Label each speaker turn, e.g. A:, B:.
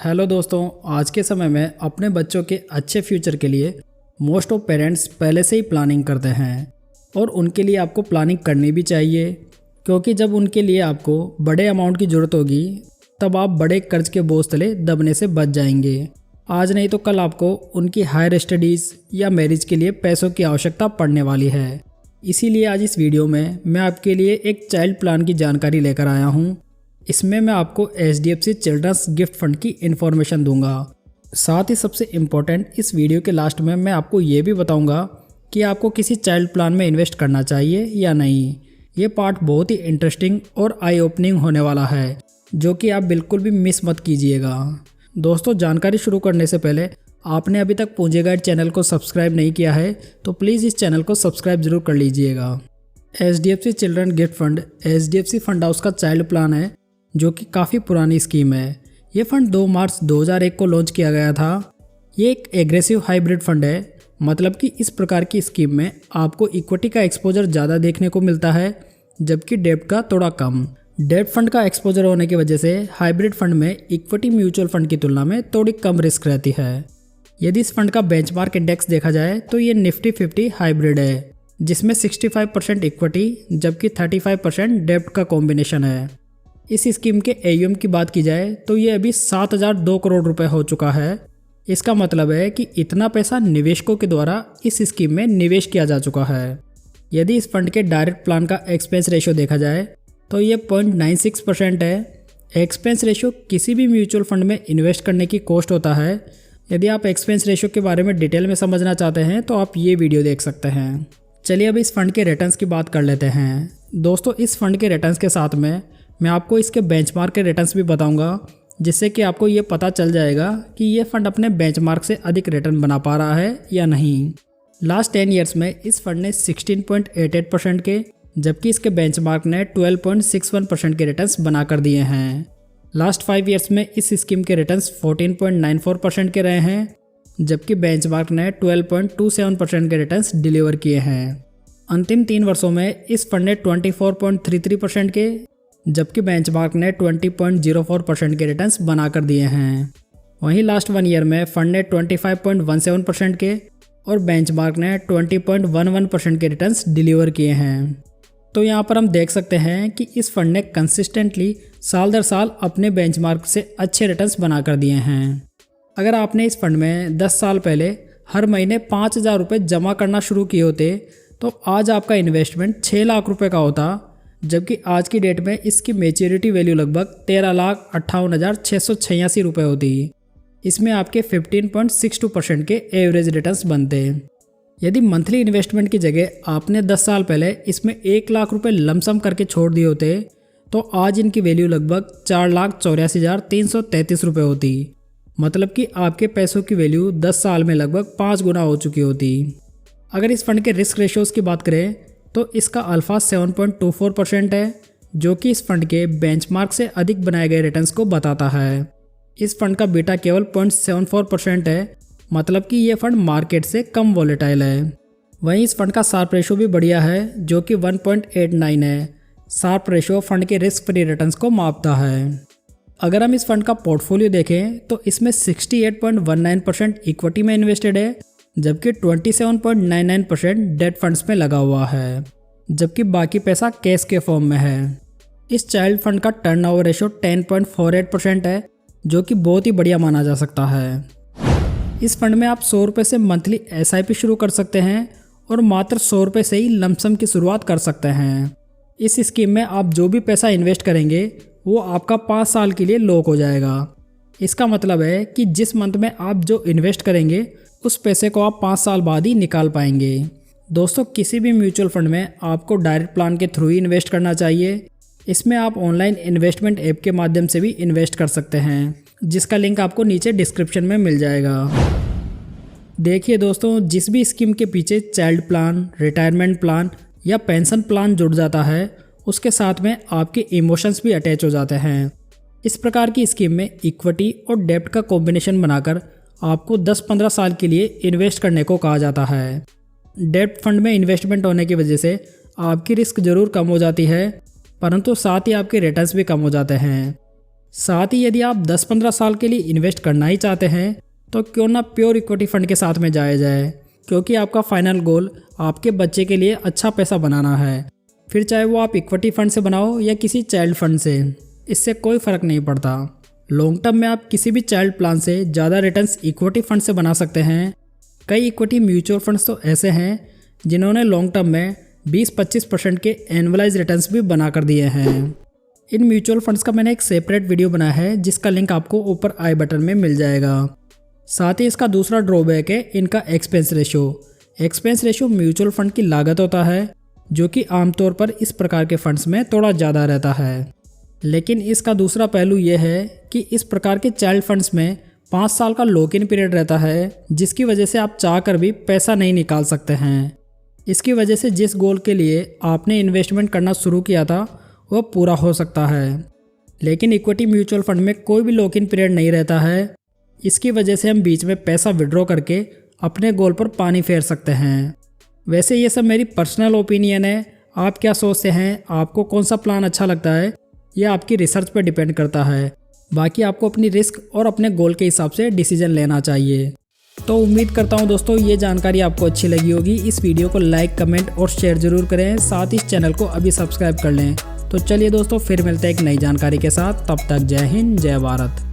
A: Hello दोस्तों, आज के समय में अपने बच्चों के अच्छे फ्यूचर के लिए मोस्ट ऑफ पेरेंट्स पहले से ही प्लानिंग करते हैं और उनके लिए आपको प्लानिंग करनी भी चाहिए, क्योंकि जब उनके लिए आपको बड़े अमाउंट की ज़रूरत होगी तब आप बड़े कर्ज के बोझ तले दबने से बच जाएंगे। आज नहीं तो कल आपको उनकी हायर स्टडीज़ या मैरिज के लिए पैसों की आवश्यकता पड़ने वाली है। इसीलिए आज इस वीडियो में मैं आपके लिए एक चाइल्ड प्लान की जानकारी लेकर आया हूँ। इसमें मैं आपको HDFC चिल्ड्रंस गिफ्ट फंड की इन्फॉर्मेशन दूंगा। साथ ही सबसे इम्पोर्टेंट, इस वीडियो के लास्ट में मैं आपको ये भी बताऊंगा कि आपको किसी चाइल्ड प्लान में इन्वेस्ट करना चाहिए या नहीं। ये पार्ट बहुत ही इंटरेस्टिंग और आई ओपनिंग होने वाला है, जो कि आप बिल्कुल भी मिस मत कीजिएगा। दोस्तों, जानकारी शुरू करने से पहले आपने अभी तक पूंजी गाइड चैनल को सब्सक्राइब नहीं किया है तो प्लीज़ इस चैनल को सब्सक्राइब जरूर कर लीजिएगा। HDFC children gift fund HDFC fund house का चाइल्ड प्लान है, जो कि काफ़ी पुरानी स्कीम है। ये फंड 2 मार्च 2001 को लॉन्च किया गया था। ये एक एग्रेसिव हाइब्रिड फंड है, मतलब कि इस प्रकार की स्कीम में आपको इक्विटी का एक्सपोजर ज़्यादा देखने को मिलता है, जबकि डेब्ट का थोड़ा कम। डेब्ट फंड का एक्सपोजर होने की वजह से हाइब्रिड फंड में इक्विटी म्यूचुअल फंड की तुलना में थोड़ी कम रिस्क रहती है। यदि इस फंड का बेंचमार्क इंडेक्स देखा जाए तो ये निफ्टी 50 हाइब्रिड है, जिसमें 65% इक्विटी जबकि 35% डेब्ट का कॉम्बिनेशन है। इस स्कीम के AUM की बात की जाए तो ये अभी 7,002 करोड़ रुपए हो चुका है। इसका मतलब है कि इतना पैसा निवेशकों के द्वारा इस स्कीम में निवेश किया जा चुका है। यदि इस फंड के डायरेक्ट प्लान का एक्सपेंस रेशियो देखा जाए तो ये 0.96% है। एक्सपेंस रेशियो किसी भी म्यूचुअल फंड में इन्वेस्ट करने की कॉस्ट होता है। यदि आप एक्सपेंस रेशियो के बारे में डिटेल में समझना चाहते हैं तो आप ये वीडियो देख सकते हैं। चलिए अब इस फंड के रिटर्न्स की बात कर लेते हैं। दोस्तों, इस फंड के रिटर्न्स के साथ में मैं आपको इसके बेंचमार्क के रिटर्न्स भी बताऊंगा, जिससे कि आपको ये पता चल जाएगा कि ये फंड अपने बेंचमार्क से अधिक रिटर्न बना पा रहा है या नहीं। लास्ट 10 ईयर्स में इस फंड ने 16.88% के, जबकि इसके बेंचमार्क ने 12.61% के रिटर्न्स बना कर दिए हैं। लास्ट 5 ईयर्स में इस स्कीम के रिटर्न्स 14.94% के रहे हैं, जबकि बेंचमार्क ने 12.27% के रिटर्न्स डिलीवर किए हैं। अंतिम 3 वर्षों में इस फंड ने 24.33% के, जबकि बेंचमार्क ने 20.04% के रिटर्न्स बना कर दिए हैं। वहीं लास्ट 1 ईयर में फंड ने 25.17% के और बेंचमार्क ने 20.11% के रिटर्न्स डिलीवर किए हैं। तो यहाँ पर हम देख सकते हैं कि इस फंड ने कंसिस्टेंटली साल दर साल अपने बेंचमार्क से अच्छे रिटर्न्स बना कर दिए हैं। अगर आपने इस फंड में 10 साल पहले हर महीने 5,000 रुपये जमा करना शुरू किए होते तो आज आपका इन्वेस्टमेंट 6 लाख रुपये का होता, जबकि आज की डेट में इसकी मैच्योरिटी वैल्यू लगभग 13,58,686 रुपये होती। इसमें आपके 15.62% के एवरेज रिटर्न्स बनते। यदि मंथली इन्वेस्टमेंट की जगह आपने 10 साल पहले इसमें 1 लाख रुपये लमसम करके छोड़ दिए होते तो आज इनकी वैल्यू लगभग 4,84,333 रुपये होती। मतलब कि आपके पैसों की वैल्यू 10 साल में लगभग 5 गुना हो चुकी होती। अगर इस फंड के रिस्क रेशियोज़ की बात करें तो इसका अल्फा 7.24% है, जो कि इस फंड के बेंचमार्क से अधिक बनाए गए रिटर्न्स को बताता है। इस फंड का बीटा केवल 0.74% है, मतलब कि ये फंड मार्केट से कम वॉलेटाइल है। वहीं इस फंड का शार्प रेशियो भी बढ़िया है, जो कि 1.89 है। शार्प रेशियो फंड के रिस्क फ्री रिटर्न्स को मापता है। अगर हम इस फंड का पोर्टफोलियो देखें तो इसमें 68.19% इक्विटी में इन्वेस्टेड है, जबकि 27.99% डेट फंड्स में लगा हुआ है, जबकि बाकी पैसा कैश के फॉर्म में है। इस चाइल्ड फंड का टर्नओवर रेशियो 10.48% है, जो कि बहुत ही बढ़िया माना जा सकता है। इस फंड में आप 100 रुपये से मंथली SIP शुरू कर सकते हैं और मात्र 100 रुपये से ही लमसम की शुरुआत कर सकते हैं। इस स्कीम में आप जो भी पैसा इन्वेस्ट करेंगे वो आपका 5 साल के लिए लॉक हो जाएगा। इसका मतलब है कि जिस मंथ में आप जो इन्वेस्ट करेंगे उस पैसे को आप 5 साल बाद ही निकाल पाएंगे। दोस्तों, किसी भी म्यूचुअल फंड में आपको डायरेक्ट प्लान के थ्रू ही इन्वेस्ट करना चाहिए। इसमें आप ऑनलाइन इन्वेस्टमेंट ऐप के माध्यम से भी इन्वेस्ट कर सकते हैं, जिसका लिंक आपको नीचे डिस्क्रिप्शन में मिल जाएगा। देखिए दोस्तों, जिस भी स्कीम के पीछे चाइल्ड प्लान, रिटायरमेंट प्लान या पेंशन प्लान जुड़ जाता है, उसके साथ में आपके इमोशंस भी अटैच हो जाते हैं। इस प्रकार की स्कीम में इक्विटी और डेब्ट का कॉम्बिनेशन बनाकर आपको 10-15 साल के लिए इन्वेस्ट करने को कहा जाता है। डेब्ट फंड में इन्वेस्टमेंट होने की वजह से आपकी रिस्क ज़रूर कम हो जाती है, परंतु साथ ही आपके रिटर्न्स भी कम हो जाते हैं। साथ ही यदि आप 10-15 साल के लिए इन्वेस्ट करना ही चाहते हैं तो क्यों ना प्योर इक्विटी फंड के साथ में जाया जाए, क्योंकि आपका फाइनल गोल आपके बच्चे के लिए अच्छा पैसा बनाना है। फिर चाहे वो आप इक्विटी फंड से बनाओ या किसी चाइल्ड फंड से, इससे कोई फ़र्क नहीं पड़ता। लॉन्ग टर्म में आप किसी भी चाइल्ड प्लान से ज़्यादा रिटर्न्स इक्विटी फंड से बना सकते हैं। कई इक्विटी म्यूचुअल फंड्स तो ऐसे हैं जिन्होंने लॉन्ग टर्म में 20-25% के एनुअलाइज रिटर्न्स भी बना कर दिए हैं। इन म्यूचुअल फंड्स का मैंने एक सेपरेट वीडियो बनाया है जिसका लिंक आपको ऊपर आई बटन में मिल जाएगा। साथ ही इसका दूसरा ड्रॉबैक है इनका expense ratio. Expense ratio mutual fund की लागत होता है जो कि आमतौर पर इस प्रकार के फंड्स में थोड़ा ज़्यादा रहता है। लेकिन इसका दूसरा पहलू यह है कि इस प्रकार के चाइल्ड फंड्स में 5 साल का लॉक इन पीरियड रहता है, जिसकी वजह से आप चाह कर भी पैसा नहीं निकाल सकते हैं। इसकी वजह से जिस गोल के लिए आपने इन्वेस्टमेंट करना शुरू किया था वह पूरा हो सकता है। लेकिन इक्विटी म्यूचुअल फंड में कोई भी लॉक इन पीरियड नहीं रहता है। इसकी वजह से हम बीच में पैसा विड्रॉ करके अपने गोल पर पानी फेर सकते हैं। वैसे ये सब मेरी पर्सनल ओपिनियन है, आप क्या सोचते हैं, आपको कौन सा प्लान अच्छा लगता है, यह आपकी रिसर्च पर डिपेंड करता है। बाकी आपको अपनी रिस्क और अपने गोल के हिसाब से डिसीजन लेना चाहिए। तो उम्मीद करता हूँ दोस्तों ये जानकारी आपको अच्छी लगी होगी। इस वीडियो को लाइक, कमेंट और शेयर जरूर करें। साथ ही इस चैनल को अभी सब्सक्राइब कर लें। तो चलिए दोस्तों फिर मिलते हैं एक नई जानकारी के साथ। तब तक जय हिंद, जय भारत।